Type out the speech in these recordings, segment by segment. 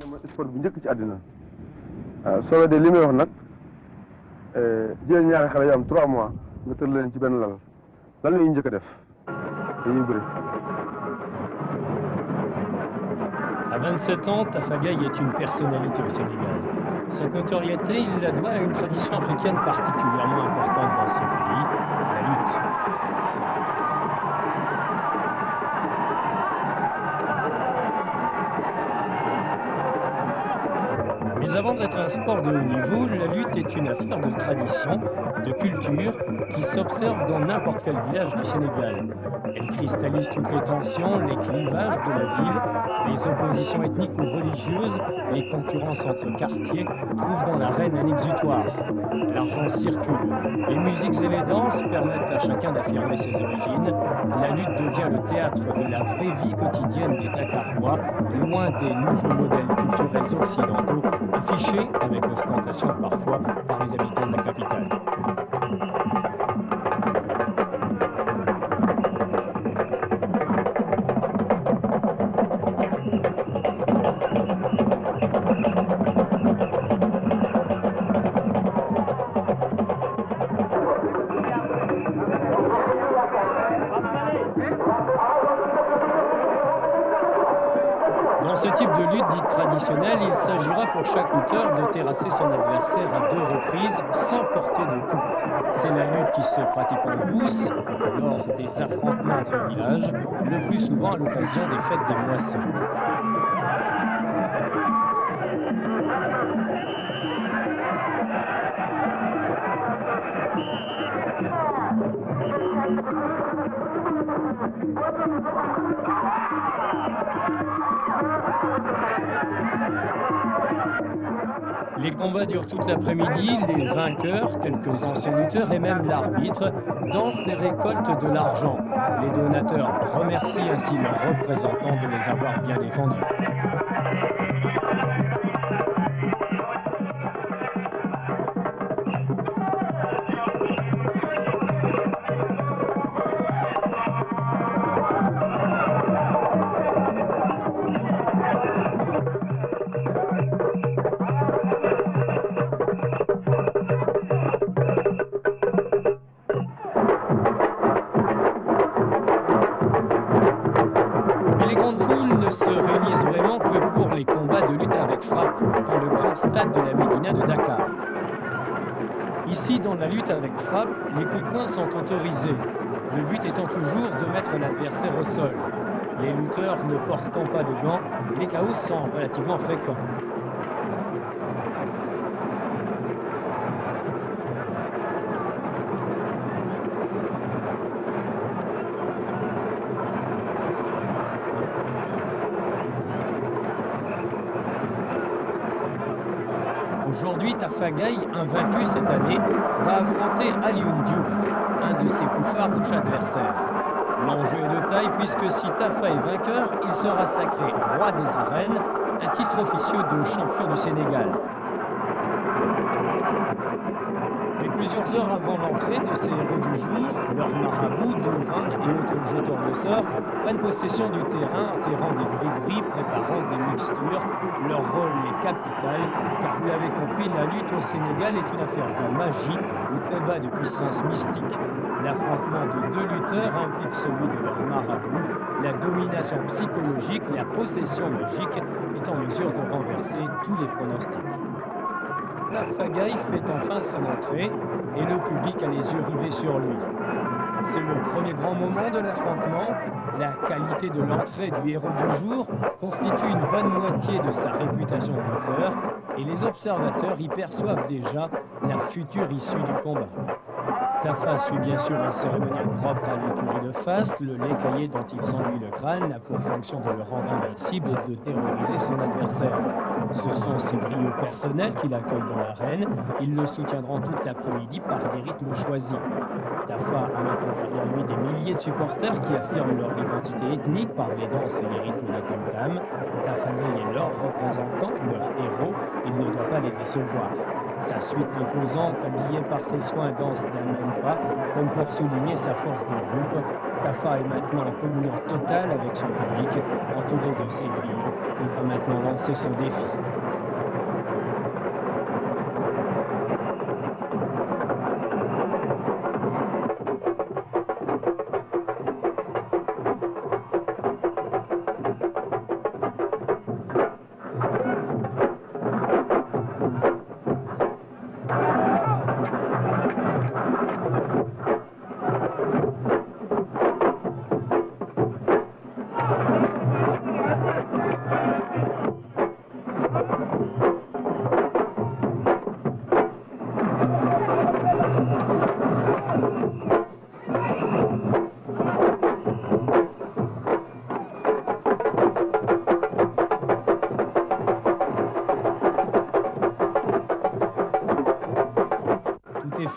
mooy sport bu njëkk ci àddina soo weddee li may wax nag jël ñaari xale yu am 3 mois nga tër leen ci benn lal lan la ñuy njëkk a def dañuy bëri. À 27 ans, Tafa Gaye est une personnalité au Sénégal. Cette notoriété, il la doit à une tradition africaine particulièrement importante dans ce pays, la lutte. Mais avant d'être un sport de haut niveau, la lutte est une affaire de tradition, de culture, qui s'observe dans n'importe quel village du Sénégal. Elle cristallise toutes les tensions, les clivages de la ville, les oppositions ethniques ou religieuses, les concurrences entre quartiers trouvent dans l'arène un exutoire. L'argent circule. Les musiques et les danses permettent à chacun d'affirmer ses origines. La lutte devient le théâtre de la vraie vie quotidienne des Dakarois, loin des nouveaux modèles culturels occidentaux affichés avec ostentation parfois par les habitants de la capitale. Dans ce type de lutte dite traditionnelle, il s'agira pour chaque lutteur de terrasser son adversaire à 2 reprises sans porter de coup. C'est la lutte qui se pratique en brousse, lors des affrontements entre villages, le plus souvent à l'occasion des fêtes des moissons. Les combats durent toute l'après-midi, les vainqueurs, quelques anciens lutteurs et même l'arbitre dansent et récoltent de l'argent. Les donateurs remercient ainsi leurs représentants de les avoir bien défendus. De la Médina de Dakar. Ici, dans la lutte avec frappe, les coups de poing sont autorisés, le but étant toujours de mettre l'adversaire au sol. Les lutteurs ne portant pas de gants, les chaos sont relativement fréquents. Aujourd'hui, Tafa Gaye, invaincu cette année, va affronter Alioune Diouf, un de ses plus farouches adversaires. L'enjeu est de taille puisque si Tafa est vainqueur, il sera sacré roi des arènes, un titre officieux de champion du Sénégal. Mais plusieurs heures avant l'entrée de ces héros du jour, leurs marabouts, devins et autres jeteurs de sorts prennent possession du terrain, enterrant des gris-gris, préparant des mixtures. Leur rôle est capital, car vous l'avez compris, la lutte au Sénégal est une affaire de magie, le combat de puissance mystique. L'affrontement de 2 lutteurs implique celui de leur marabout. La domination psychologique, la possession magique est en mesure de renverser tous les pronostics. Tafa Gaye fait enfin son entrée et le public a les yeux rivés sur lui. C'est le premier grand moment de l'affrontement. La qualité de l'entrée du héros du jour constitue une bonne moitié de sa réputation de lutteur et les observateurs y perçoivent déjà la future issue du combat. Tafa suit bien sûr un cérémonial propre à l'écurie de face. Le lait caillé dont il s'enduit le crâne a pour fonction de le rendre invincible et de terroriser son adversaire. Ce sont ses griots personnels qui l'accueillent dans l'arène. Ils le soutiendront toute l'après-midi par des rythmes choisis. Tafa a maintenant derrière lui des milliers de supporters qui affirment leur identité ethnique par les danses et les rythmes des tam-tams. Tafa Gaye est leur représentant, leur héros. Il ne doit pas les décevoir. Sa suite imposante, habillée par ses soins, danse d'un même pas, comme pour souligner sa force de groupe. Tafa est maintenant en communion totale avec son public, entouré de ses griots. Il va maintenant lancer son défi.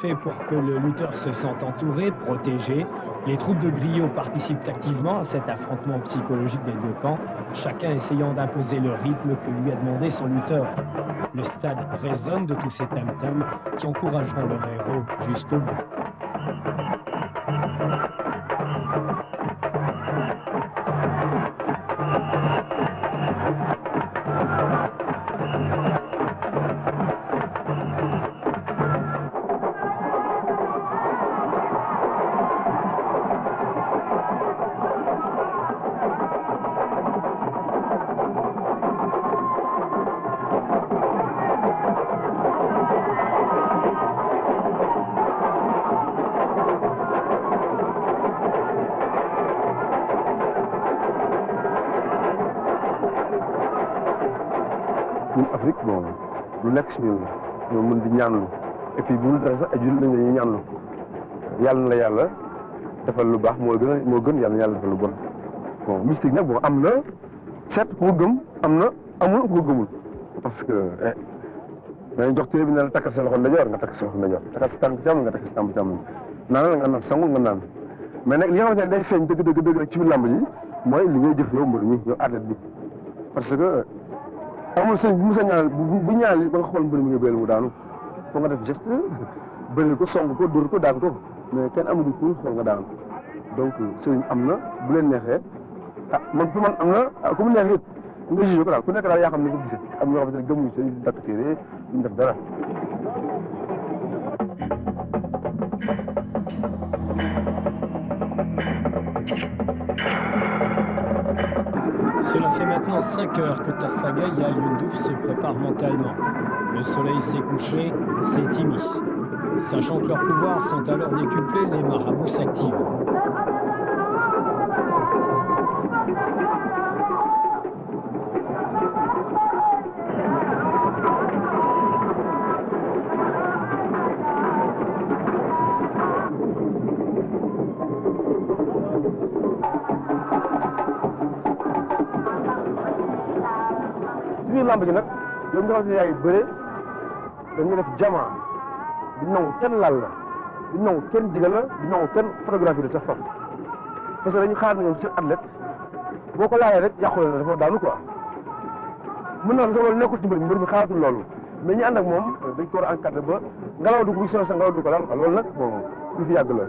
Fait pour que le lutteur se sente entouré, protégé. Les troupes de griots participent activement à cet affrontement psychologique des deux camps, chacun essayant d'imposer le rythme que lui a demandé son lutteur. Le stade résonne de tous ces tam-tams qui encourageront leur héros jusqu'au bout. ñun Afrique bon lu nekk si ñun ñoo mën di ñaanlu et puis bu dul dara sax ay jullit lañ dañuy ñaanlu yàlla na la yàlla defal lu baax moo gën yàlla na yàlla defal lu bon. bon mystique nag bon am na certes ku ko gëm am na amul ku ko gëmul parce que dañuy jox téere bi ne la takkal sa loxo ndeyjoor nga takk sa loxo ndeyjoor takkal sa tànk càmmoñ nga takk sa tànk càmmoñ naan nga naan sangul nga naan mais nag li nga xamante ne day feeñ dëgg rek ci biir làmb ji mooy li ngay jëf yow mbër mi yow athlète bi parce que amul sëñ bu mu sa ñaanal bu ñaanal ba nga xool mbër mi nga bëri mu daanu foo nga def geste bëri ko song ko dóor ko daan ko mais kenn amul pour xool nga daanu donc sëriñ am na bu leen neexee ah man pour man am na ku mu neexee it nga jugé ko daal ku nekk daal yaa xam ne ko gisee am ñoo xamante ne gëmuñu sëriñ di dakk téere duñ def dara. Cela fait maintenant 5 heures que Tafa Gueye et Alioune Diouf se préparent mentalement. Le soleil s'est couché, c'est Timmy. Sachant que leurs pouvoirs sont alors décuplés, les marabouts s'activent. lamb ji nag yow nga xam ne yaay bëre dañuy def jamaa di nangu kenn laal la di nangu kenn jigal la di nangu kenn photographie de sa faf parce que dañu xaar na ñoom seen athlète boo ko laajee rek yàqule la dafa daanu quoi mën naa sax loolu nekkul ci mbër mi xaaratul loolu mais ñi ànd ak moom dañ ko war a encadré ba ngelaw du ko bu sa ngelaw du ko laal quoi loolu nag bon lu fi yàgg la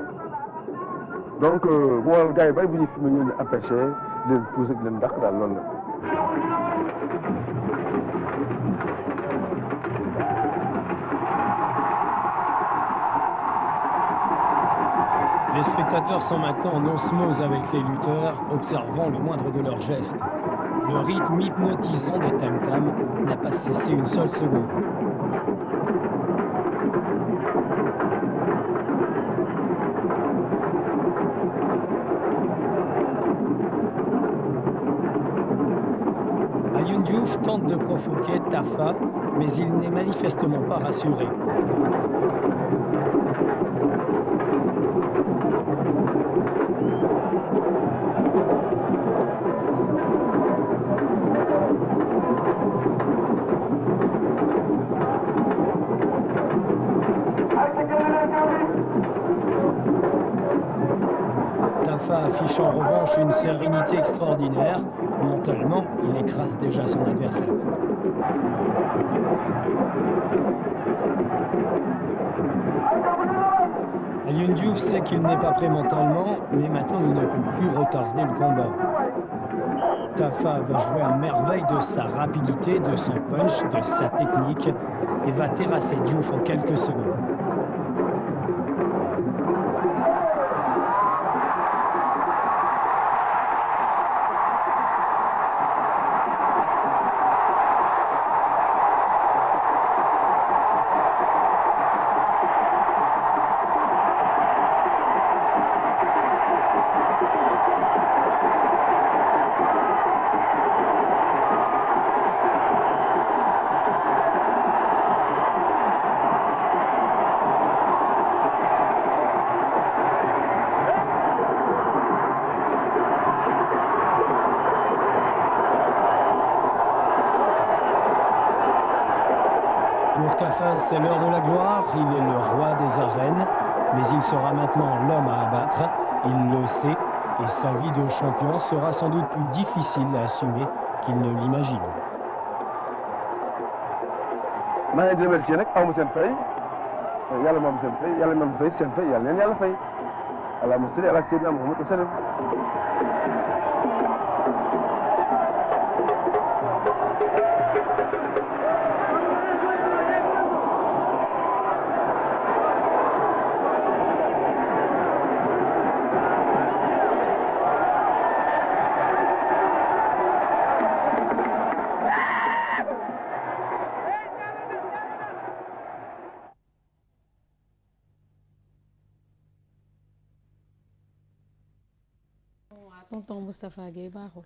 donc bu waral gars yi bari bu ñuy filmé ñu empêché leen poussé di leen dàq daal loolu la. Les spectateurs sont maintenant en osmose avec les lutteurs, observant le moindre de leurs gestes. Le rythme hypnotisant des tam-tams n'a pas cessé une seule seconde. Alioune Diouf tente de provoquer Tafa, mais il n'est manifestement pas rassuré. Tafa affiche en revanche une sérénité extraordinaire. Mentalement, il écrase déjà son adversaire. Youn Diouf sait qu'il n'est pas prêt mentalement, mais maintenant il ne peut plus retarder le combat. Tafa va jouer à merveille de sa rapidité, de son punch, de sa technique et va terrasser Diouf en quelques secondes. Pour Tafa, c'est l'heure de la gloire, il est le roi des arènes, mais il sera maintenant l'homme à abattre, il le sait, et sa vie de champion sera sans doute plus difficile à assumer qu'il ne l'imagine. maa ngi leen di remercier nag aw ma seen fay yàlla moom seen fay yàlla moom fay seen fay yàlla leen yàlla fay allahumma salli ala sayyidina Muhammad wa sallam. tonton Moustapha Gueye baaxul